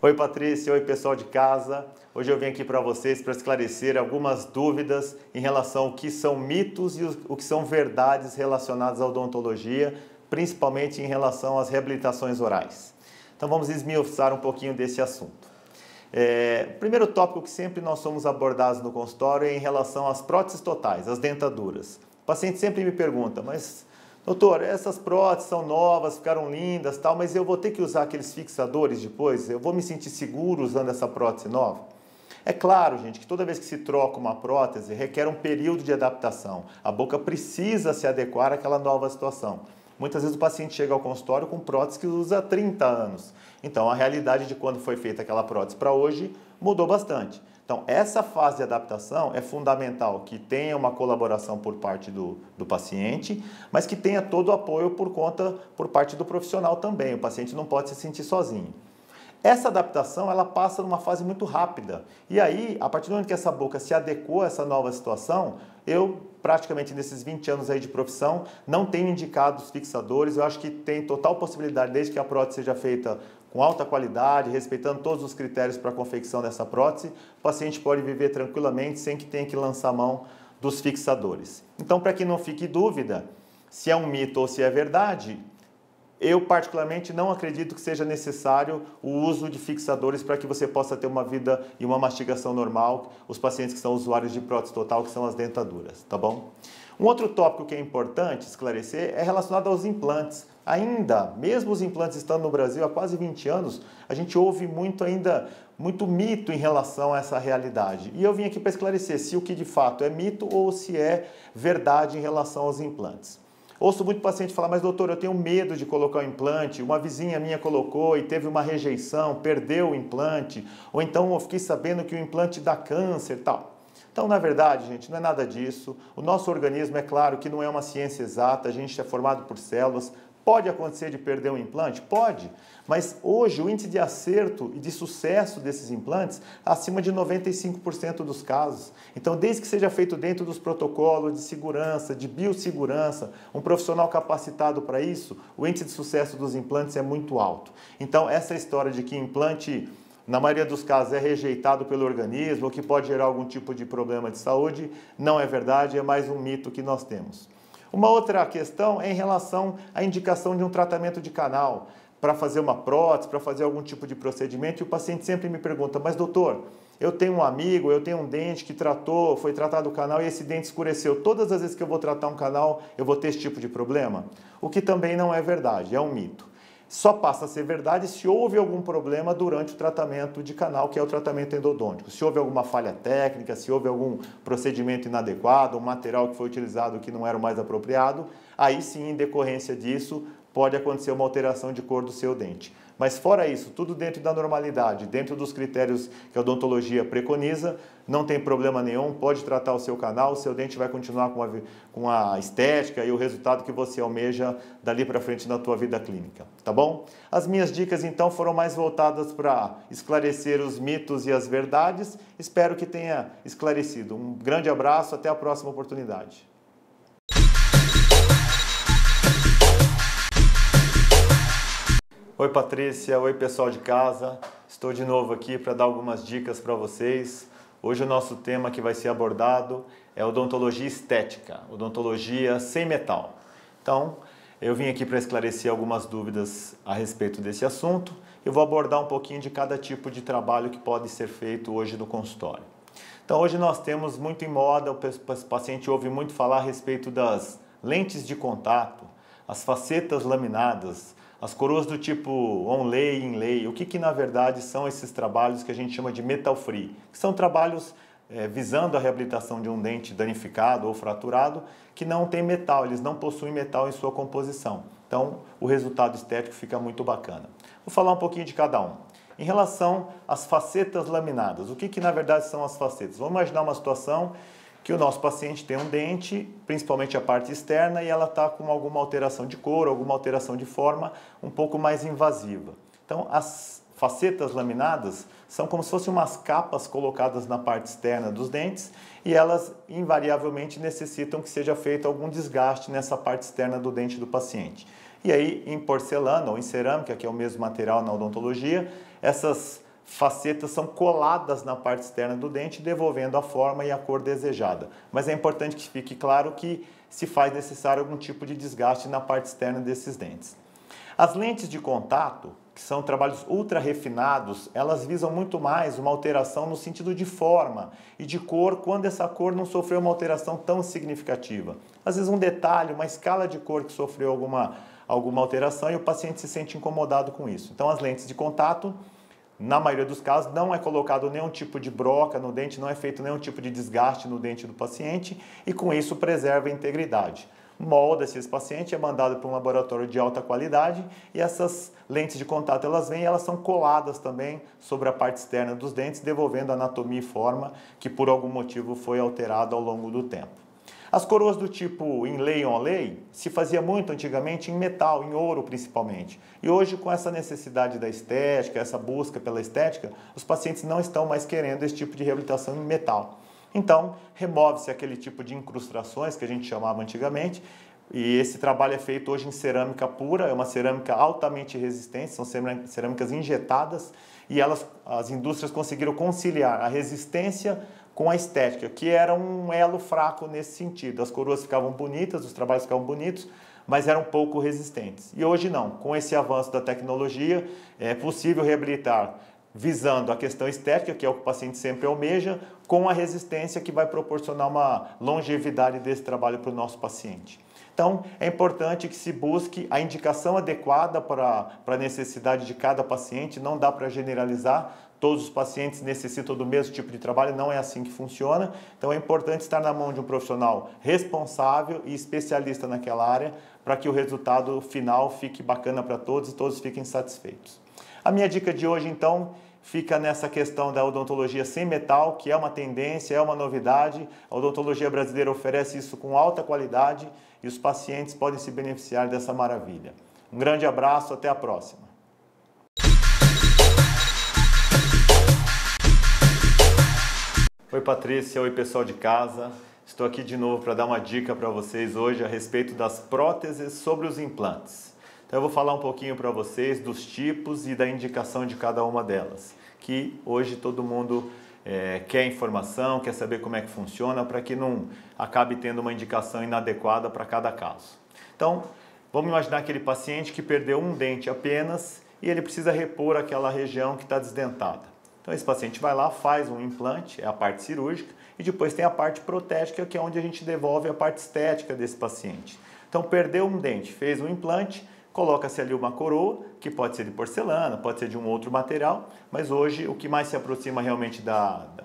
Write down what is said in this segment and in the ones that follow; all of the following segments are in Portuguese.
Oi Patrícia, oi pessoal de casa. Hoje eu vim aqui para vocês para esclarecer algumas dúvidas em relação ao que são mitos e o que são verdades relacionadas à odontologia, principalmente em relação às reabilitações orais. Então vamos esmiuçar um pouquinho desse assunto. O primeiro tópico que sempre nós somos abordados no consultório é em relação às próteses totais, as dentaduras. O paciente sempre me pergunta, mas doutor, essas próteses são novas, ficaram lindas, tal, mas eu vou ter que usar aqueles fixadores depois? Eu vou me sentir seguro usando essa prótese nova? É claro, gente, que toda vez que se troca uma prótese, requer um período de adaptação. A boca precisa se adequar àquela nova situação. Muitas vezes o paciente chega ao consultório com prótese que usa há 30 anos. Então, a realidade de quando foi feita aquela prótese para hoje mudou bastante. Então, essa fase de adaptação é fundamental que tenha uma colaboração por parte do paciente, mas que tenha todo o apoio por parte do profissional também. O paciente não pode se sentir sozinho. Essa adaptação, ela passa numa fase muito rápida. E aí, a partir do momento que essa boca se adequou a essa nova situação, eu, praticamente nesses 20 anos aí de profissão, não tenho indicado os fixadores. Eu acho que tem total possibilidade, desde que a prótese seja feita com alta qualidade, respeitando todos os critérios para a confecção dessa prótese, o paciente pode viver tranquilamente sem que tenha que lançar mão dos fixadores. Então, para que não fique dúvida se é um mito ou se é verdade, eu particularmente não acredito que seja necessário o uso de fixadores para que você possa ter uma vida e uma mastigação normal, os pacientes que são usuários de prótese total, que são as dentaduras, tá bom? Um outro tópico que é importante esclarecer é relacionado aos implantes. Ainda, mesmo os implantes estando no Brasil há quase 20 anos, a gente ouve muito mito em relação a essa realidade. E eu vim aqui para esclarecer se o que de fato é mito ou se é verdade em relação aos implantes. Ouço muito paciente falar, mas doutor, eu tenho medo de colocar o implante, uma vizinha minha colocou e teve uma rejeição, perdeu o implante, ou então eu fiquei sabendo que o implante dá câncer e tal. Então, na verdade, gente, não é nada disso. O nosso organismo, é claro que não é uma ciência exata, a gente é formado por células. Pode acontecer de perder um implante? Pode. Mas hoje o índice de acerto e de sucesso desses implantes é acima de 95% dos casos. Então, desde que seja feito dentro dos protocolos de segurança, de biossegurança, um profissional capacitado para isso, o índice de sucesso dos implantes é muito alto. Então, essa história de que implante, na maioria dos casos, é rejeitado pelo organismo ou que pode gerar algum tipo de problema de saúde, não é verdade, é mais um mito que nós temos. Uma outra questão é em relação à indicação de um tratamento de canal para fazer uma prótese, para fazer algum tipo de procedimento, e o paciente sempre me pergunta, mas doutor, eu tenho um amigo, eu tenho um dente que foi tratado o canal e esse dente escureceu. Todas as vezes que eu vou tratar um canal, eu vou ter esse tipo de problema? O que também não é verdade, é um mito. Só passa a ser verdade se houve algum problema durante o tratamento de canal, que é o tratamento endodôntico. Se houve alguma falha técnica, se houve algum procedimento inadequado, um material que foi utilizado que não era o mais apropriado, aí sim, em decorrência disso, pode acontecer uma alteração de cor do seu dente. Mas fora isso, tudo dentro da normalidade, dentro dos critérios que a odontologia preconiza, não tem problema nenhum, pode tratar o seu canal, o seu dente vai continuar com a estética e o resultado que você almeja dali para frente na tua vida clínica, tá bom? As minhas dicas então foram mais voltadas para esclarecer os mitos e as verdades, espero que tenha esclarecido. Um grande abraço, até a próxima oportunidade. Oi Patrícia, oi pessoal de casa, estou de novo aqui para dar algumas dicas para vocês. Hoje o nosso tema que vai ser abordado é odontologia estética, odontologia sem metal. Então, eu vim aqui para esclarecer algumas dúvidas a respeito desse assunto. Eu vou abordar um pouquinho de cada tipo de trabalho que pode ser feito hoje no consultório. Então, hoje nós temos muito em moda, o paciente ouve muito falar a respeito das lentes de contato, as facetas laminadas, as coroas do tipo onlay e inlay. O que na verdade são esses trabalhos que a gente chama de metal free? Que são trabalhos visando a reabilitação de um dente danificado ou fraturado que não tem metal, eles não possuem metal em sua composição. Então, o resultado estético fica muito bacana. Vou falar um pouquinho de cada um. Em relação às facetas laminadas, o que na verdade são as facetas? Vamos imaginar uma situação que o nosso paciente tem um dente, principalmente a parte externa, e ela está com alguma alteração de cor, alguma alteração de forma um pouco mais invasiva. Então, as facetas laminadas são como se fossem umas capas colocadas na parte externa dos dentes e elas invariavelmente necessitam que seja feito algum desgaste nessa parte externa do dente do paciente. E aí, em porcelana ou em cerâmica, que é o mesmo material na odontologia, essas facetas são coladas na parte externa do dente, devolvendo a forma e a cor desejada. Mas é importante que fique claro que se faz necessário algum tipo de desgaste na parte externa desses dentes. As lentes de contato, que são trabalhos ultra refinados, elas visam muito mais uma alteração no sentido de forma e de cor, quando essa cor não sofreu uma alteração tão significativa. Às vezes um detalhe, uma escala de cor que sofreu alguma alteração e o paciente se sente incomodado com isso. Então as lentes de contato, na maioria dos casos, não é colocado nenhum tipo de broca no dente, não é feito nenhum tipo de desgaste no dente do paciente e com isso preserva a integridade. Molda-se esse paciente, é mandado para um laboratório de alta qualidade e essas lentes de contato elas vêm e elas são coladas também sobre a parte externa dos dentes, devolvendo a anatomia e forma que por algum motivo foi alterada ao longo do tempo. As coroas do tipo inlay-onlay se fazia muito antigamente em metal, em ouro principalmente. E hoje, com essa necessidade da estética, essa busca pela estética, os pacientes não estão mais querendo esse tipo de reabilitação em metal. Então, remove-se aquele tipo de incrustações que a gente chamava antigamente, e esse trabalho é feito hoje em cerâmica pura, é uma cerâmica altamente resistente, são cerâmicas injetadas, e as indústrias conseguiram conciliar a resistência com a estética, que era um elo fraco nesse sentido. As coroas ficavam bonitas, os trabalhos ficavam bonitos, mas eram pouco resistentes. E hoje não, com esse avanço da tecnologia, é possível reabilitar visando a questão estética, que é o que o paciente sempre almeja, com a resistência que vai proporcionar uma longevidade desse trabalho para o nosso paciente. Então, é importante que se busque a indicação adequada para a necessidade de cada paciente, não dá para generalizar, todos os pacientes necessitam do mesmo tipo de trabalho, não é assim que funciona. Então, é importante estar na mão de um profissional responsável e especialista naquela área, para que o resultado final fique bacana para todos e todos fiquem satisfeitos. A minha dica de hoje, então, fica nessa questão da odontologia sem metal, que é uma tendência, é uma novidade. A odontologia brasileira oferece isso com alta qualidade e os pacientes podem se beneficiar dessa maravilha. Um grande abraço, até a próxima. Oi Patrícia, oi pessoal de casa. Estou aqui de novo para dar uma dica para vocês hoje a respeito das próteses sobre os implantes. Então eu vou falar um pouquinho para vocês dos tipos e da indicação de cada uma delas, que hoje todo mundo quer informação, quer saber como é que funciona, para que não acabe tendo uma indicação inadequada para cada caso. Então, vamos imaginar aquele paciente que perdeu um dente apenas e ele precisa repor aquela região que está desdentada. Então esse paciente vai lá, faz um implante, é a parte cirúrgica, e depois tem a parte protética, que é onde a gente devolve a parte estética desse paciente. Então perdeu um dente, fez um implante, coloca-se ali uma coroa, que pode ser de porcelana, pode ser de um outro material, mas hoje o que mais se aproxima realmente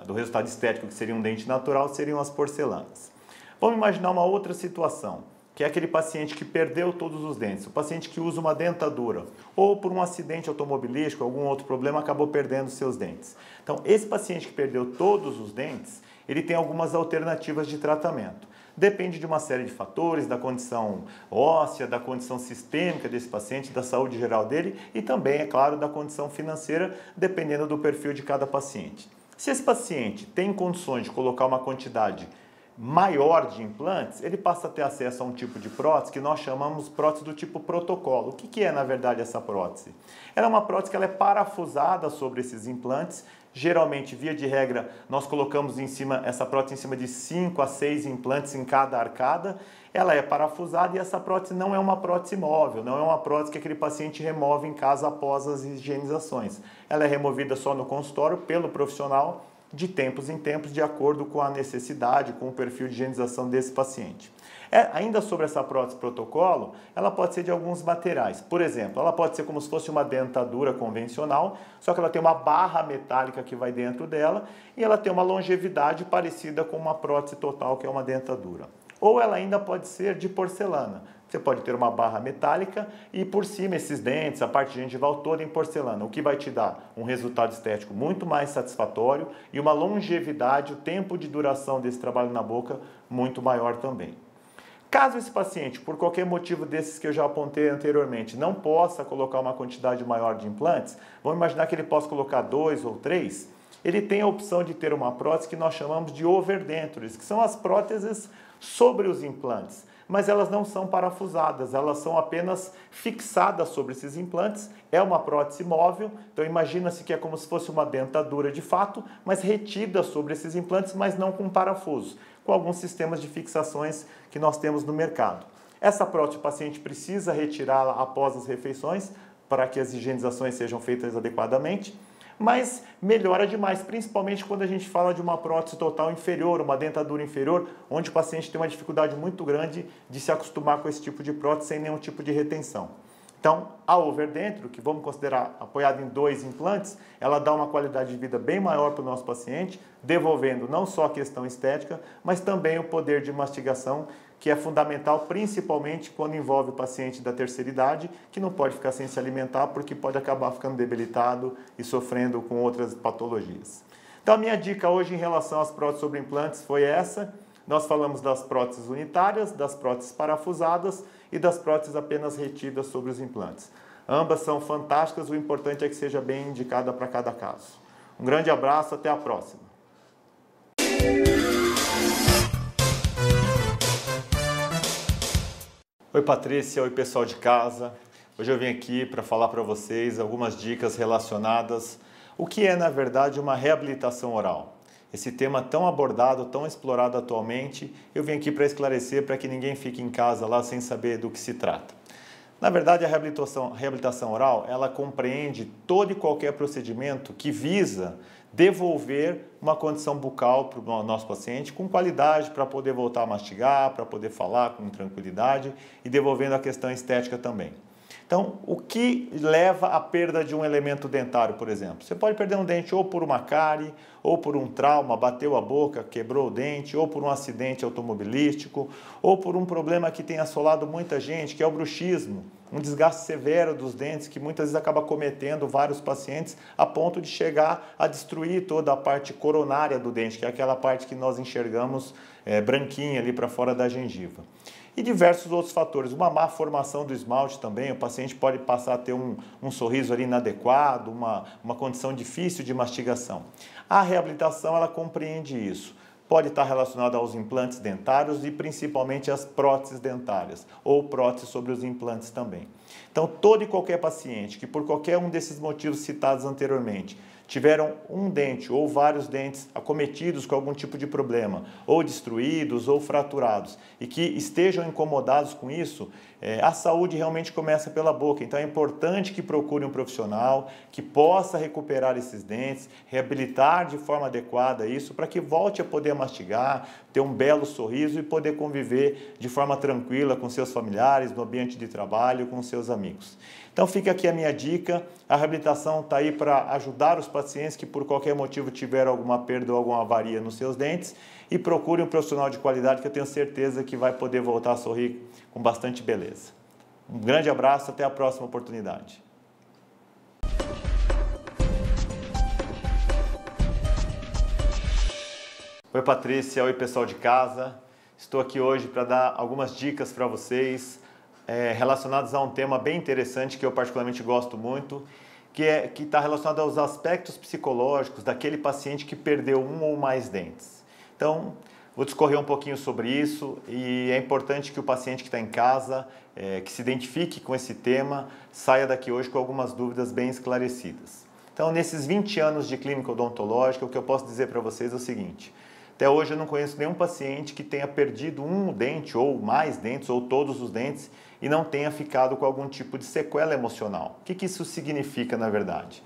do resultado estético, que seria um dente natural, seriam as porcelanas. Vamos imaginar uma outra situação, que é aquele paciente que perdeu todos os dentes, o paciente que usa uma dentadura, ou por um acidente automobilístico, algum outro problema, acabou perdendo seus dentes. Então, esse paciente que perdeu todos os dentes, ele tem algumas alternativas de tratamento. Depende de uma série de fatores, da condição óssea, da condição sistêmica desse paciente, da saúde geral dele e também, é claro, da condição financeira, dependendo do perfil de cada paciente. Se esse paciente tem condições de colocar uma quantidade maior de implantes, ele passa a ter acesso a um tipo de prótese que nós chamamos prótese do tipo protocolo. O que é, na verdade, essa prótese? Ela é uma prótese que ela é parafusada sobre esses implantes. Geralmente, via de regra, nós colocamos essa prótese em cima de 5 a 6 implantes em cada arcada. Ela é parafusada e essa prótese não é uma prótese móvel, não é uma prótese que aquele paciente remove em casa após as higienizações. Ela é removida só no consultório pelo profissional, de tempos em tempos, de acordo com a necessidade, com o perfil de higienização desse paciente. Ainda sobre essa prótese protocolo, ela pode ser de alguns materiais. Por exemplo, ela pode ser como se fosse uma dentadura convencional, só que ela tem uma barra metálica que vai dentro dela e ela tem uma longevidade parecida com uma prótese total, que é uma dentadura. Ou ela ainda pode ser de porcelana. Você pode ter uma barra metálica e por cima esses dentes, a parte gengival toda em porcelana, o que vai te dar um resultado estético muito mais satisfatório e uma longevidade, o tempo de duração desse trabalho na boca muito maior também. Caso esse paciente, por qualquer motivo desses que eu já apontei anteriormente, não possa colocar uma quantidade maior de implantes, vamos imaginar que ele possa colocar 2 ou 3, ele tem a opção de ter uma prótese que nós chamamos de overdentures, que são as próteses sobre os implantes. mas elas não são parafusadas, elas são apenas fixadas sobre esses implantes. É uma prótese móvel, então imagina-se que é como se fosse uma dentadura de fato, mas retida sobre esses implantes, mas não com parafusos, com alguns sistemas de fixações que nós temos no mercado. Essa prótese o paciente precisa retirá-la após as refeições, para que as higienizações sejam feitas adequadamente, mas melhora demais, principalmente quando a gente fala de uma prótese total inferior, uma dentadura inferior, onde o paciente tem uma dificuldade muito grande de se acostumar com esse tipo de prótese sem nenhum tipo de retenção. Então, a Overdentro, que vamos considerar apoiada em 2 implantes, ela dá uma qualidade de vida bem maior para o nosso paciente, devolvendo não só a questão estética, mas também o poder de mastigação, que é fundamental, principalmente quando envolve o paciente da terceira idade, que não pode ficar sem se alimentar, porque pode acabar ficando debilitado e sofrendo com outras patologias. Então, a minha dica hoje em relação às próteses sobre implantes foi essa. Nós falamos das próteses unitárias, das próteses parafusadas e das próteses apenas retidas sobre os implantes. Ambas são fantásticas, o importante é que seja bem indicada para cada caso. Um grande abraço, até a próxima. Oi Patrícia, oi pessoal de casa. Hoje eu vim aqui para falar para vocês algumas dicas relacionadas ao que é na verdade uma reabilitação oral. Esse tema tão abordado, tão explorado atualmente, eu vim aqui para esclarecer para que ninguém fique em casa lá sem saber do que se trata. Na verdade, a reabilitação oral, ela compreende todo e qualquer procedimento que visa devolver uma condição bucal para o nosso paciente com qualidade para poder voltar a mastigar, para poder falar com tranquilidade e devolvendo a questão estética também. Então, o que leva à perda de um elemento dentário, por exemplo? Você pode perder um dente ou por uma cárie, ou por um trauma, bateu a boca, quebrou o dente, ou por um acidente automobilístico, ou por um problema que tem assolado muita gente, que é o bruxismo, um desgaste severo dos dentes que muitas vezes acaba cometendo vários pacientes a ponto de chegar a destruir toda a parte coronária do dente, que é aquela parte que nós enxergamos branquinha ali para fora da gengiva. E diversos outros fatores, uma má formação do esmalte também, o paciente pode passar a ter um sorriso ali inadequado, uma condição difícil de mastigação. A reabilitação, ela compreende isso. Pode estar relacionada aos implantes dentários e principalmente às próteses dentárias, ou próteses sobre os implantes também. Então, todo e qualquer paciente que por qualquer um desses motivos citados anteriormente tiveram um dente ou vários dentes acometidos com algum tipo de problema, ou destruídos ou fraturados, e que estejam incomodados com isso, a saúde realmente começa pela boca. Então é importante que procure um profissional que possa recuperar esses dentes, reabilitar de forma adequada isso, para que volte a poder mastigar, ter um belo sorriso e poder conviver de forma tranquila com seus familiares, no ambiente de trabalho, com seus amigos. Então fica aqui a minha dica, a reabilitação está aí para ajudar os pacientes que por qualquer motivo tiveram alguma perda ou alguma avaria nos seus dentes, e procure um profissional de qualidade que eu tenho certeza que vai poder voltar a sorrir com bastante beleza. Um grande abraço, até a próxima oportunidade. Oi Patrícia, oi pessoal de casa. Estou aqui hoje para dar algumas dicas para vocês relacionadas a um tema bem interessante que eu particularmente gosto muito, que está relacionado aos aspectos psicológicos daquele paciente que perdeu um ou mais dentes. Então, vou discorrer um pouquinho sobre isso, e é importante que o paciente que está em casa, que se identifique com esse tema, saia daqui hoje com algumas dúvidas bem esclarecidas. Então, nesses 20 anos de clínica odontológica, o que eu posso dizer para vocês é o seguinte: até hoje eu não conheço nenhum paciente que tenha perdido um dente, ou mais dentes, ou todos os dentes, e não tenha ficado com algum tipo de sequela emocional. O que isso significa, na verdade?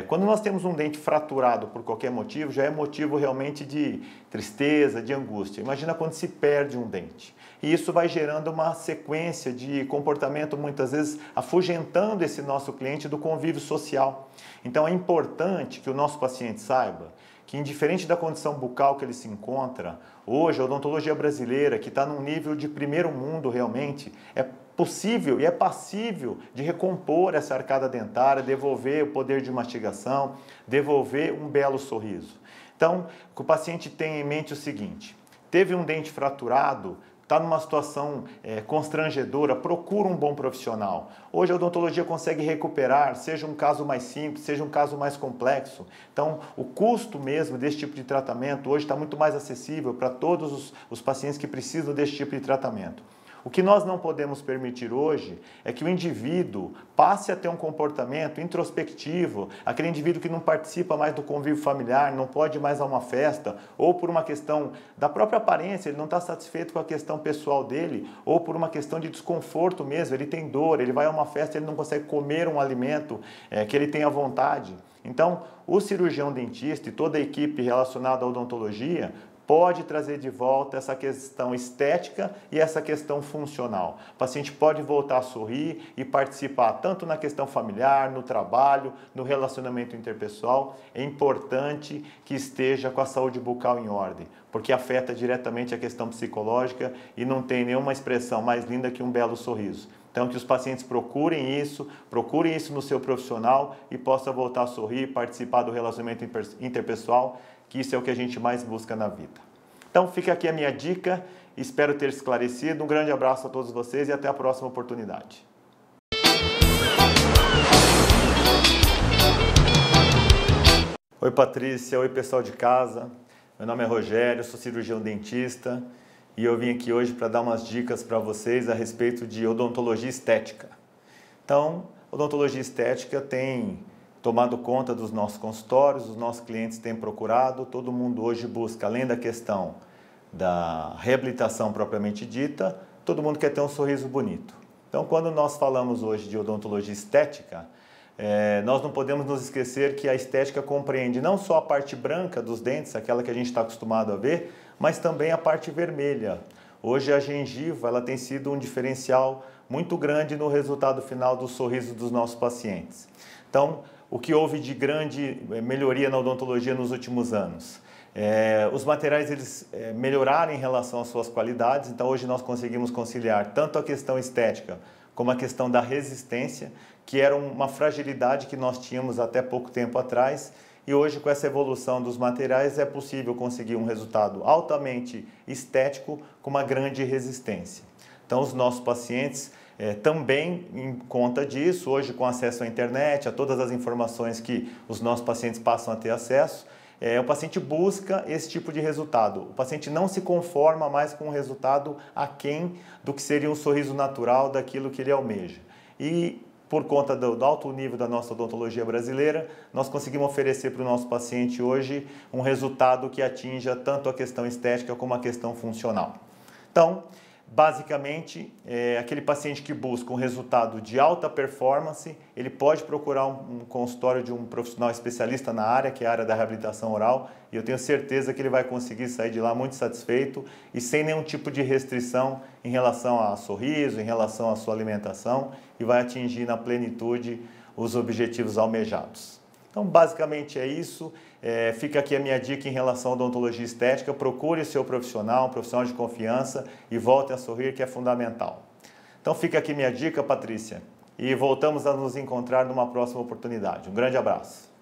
Quando nós temos um dente fraturado por qualquer motivo, já é motivo realmente de tristeza, de angústia. Imagina quando se perde um dente. E isso vai gerando uma sequência de comportamento, muitas vezes afugentando esse nosso cliente do convívio social. Então é importante que o nosso paciente saiba que, indiferente da condição bucal que ele se encontra, hoje a odontologia brasileira, que está num nível de primeiro mundo realmente, é possível e é passível de recompor essa arcada dentária, devolver o poder de mastigação, devolver um belo sorriso. Então, que o paciente tenha em mente o seguinte: teve um dente fraturado, está numa situação constrangedora, procura um bom profissional. Hoje a odontologia consegue recuperar, seja um caso mais simples, seja um caso mais complexo. Então, o custo mesmo desse tipo de tratamento hoje está muito mais acessível para todos os pacientes que precisam desse tipo de tratamento. O que nós não podemos permitir hoje é que o indivíduo passe a ter um comportamento introspectivo, aquele indivíduo que não participa mais do convívio familiar, não pode ir mais a uma festa, ou por uma questão da própria aparência, ele não está satisfeito com a questão pessoal dele, ou por uma questão de desconforto mesmo, ele tem dor, ele vai a uma festa, ele não consegue comer um alimento que ele tenha vontade. Então, o cirurgião dentista e toda a equipe relacionada à odontologia pode trazer de volta essa questão estética e essa questão funcional. O paciente pode voltar a sorrir e participar tanto na questão familiar, no trabalho, no relacionamento interpessoal. É importante que esteja com a saúde bucal em ordem, porque afeta diretamente a questão psicológica e não tem nenhuma expressão mais linda que um belo sorriso. Então, que os pacientes procurem isso no seu profissional e possam voltar a sorrir, participar do relacionamento interpessoal, que isso é o que a gente mais busca na vida. Então, fica aqui a minha dica, espero ter esclarecido. Um grande abraço a todos vocês e até a próxima oportunidade. Oi, Patrícia, oi, pessoal de casa. Meu nome é Rogério, sou cirurgião dentista. E eu vim aqui hoje para dar umas dicas para vocês a respeito de odontologia estética. Então, odontologia estética tem tomado conta dos nossos consultórios, os nossos clientes têm procurado, todo mundo hoje busca, além da questão da reabilitação propriamente dita, todo mundo quer ter um sorriso bonito. Então, quando nós falamos hoje de odontologia estética, nós não podemos nos esquecer que a estética compreende não só a parte branca dos dentes, aquela que a gente está acostumado a ver, mas também a parte vermelha. Hoje a gengiva ela tem sido um diferencial muito grande no resultado final do sorriso dos nossos pacientes. Então, o que houve de grande melhoria na odontologia nos últimos anos? Os materiais eles melhoraram em relação às suas qualidades, então hoje nós conseguimos conciliar tanto a questão estética como a questão da resistência, que era uma fragilidade que nós tínhamos até pouco tempo atrás, e hoje com essa evolução dos materiais é possível conseguir um resultado altamente estético com uma grande resistência. Então os nossos pacientes também em conta disso, hoje com acesso à internet, a todas as informações que os nossos pacientes passam a ter acesso, o paciente busca esse tipo de resultado. O paciente não se conforma mais com um resultado aquém do que seria um sorriso natural daquilo que ele almeja. E por conta do alto nível da nossa odontologia brasileira, nós conseguimos oferecer para o nosso paciente hoje um resultado que atinja tanto a questão estética como a questão funcional. Então, basicamente, aquele paciente que busca um resultado de alta performance, ele pode procurar um consultório de um profissional especialista na área, que é a área da reabilitação oral, e eu tenho certeza que ele vai conseguir sair de lá muito satisfeito e sem nenhum tipo de restrição em relação a sorriso, em relação à sua alimentação, e vai atingir na plenitude os objetivos almejados. Então, basicamente é isso. Fica aqui a minha dica em relação à odontologia estética. Procure o seu profissional, um profissional de confiança e volte a sorrir, que é fundamental. Então, fica aqui minha dica, Patrícia. E voltamos a nos encontrar numa próxima oportunidade. Um grande abraço.